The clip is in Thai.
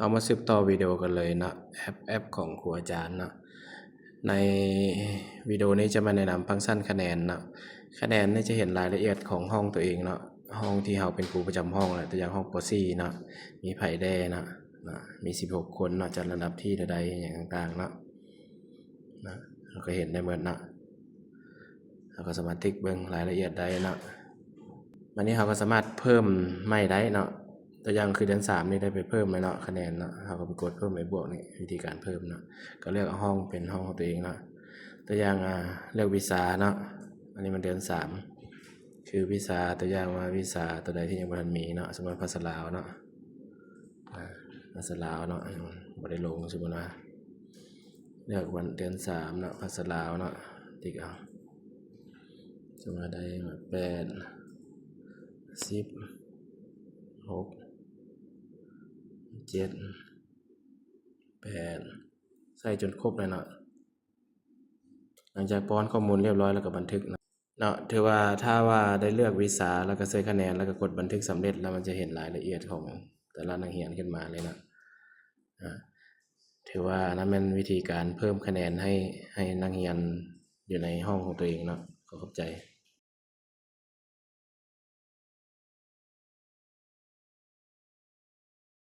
เอามาสืบต่อวิดีโอกันเลยนะแอปของครูอาจารย์นะในวิดีโอนี้จะมาแนะนำฟังก์ชันคะแนนนะคะแนนนี่จะเห็นรายละเอียดของห้องตัวเองเนาะห้องที่เราเป็นครูประจำห้องแหละตัวอย่างห้องป .4 นะมีไผ่แดนะมี16คนนะจัดระดับที่ใดอย่างต่างๆนะเราก็เห็นได้หมดนะเราก็สามารถติ๊กเบิ่งรายละเอียดได้นะวันนี้เราก็สามารถเพิ่มไม่ได้เนาะตัวอย่างคือเดือน3นี่ได้ไปเพิ่มเลยเนาะคะแนนเนาะเราก็ไปกดเพิ่มไปบวกนี่วิธีการเพิ่มเนาะก็เลือกห้องเป็นห้องของตัวเองเนาะตัวอย่างเลือกวิชาเนาะอันนี้มันเดือน3คือวิชาตัวอย่างว่าวิชาตัวใดที่ยังบ่ทันมีเนาะสมมุติภาษาลาวเนาะภาษาลาวเนาะบ่ได้ลงสมมุติว่าเลือกวันเดือน3เนาะภาษาลาวเนาะติ๊กเอาสมมุติว่าได้8 10 6 7 8ใส่จนครบเลยเนาะหลังจากป้อนข้อมูลเรียบร้อยแล้วก็บันทึกเนาะถือว่าถ้าว่าได้เลือกวิชาแล้วก็ใส่คะแนนแล้วก็กดบันทึกสำเร็จแล้วมันจะเห็นรายละเอียดของแต่ละนักเรียนขึ้นมาเลยนะถือว่านั่นเป็นวิธีการเพิ่มคะแนนให้นักเรียนอยู่ในห้องของตัวเองเนาะขอบใจ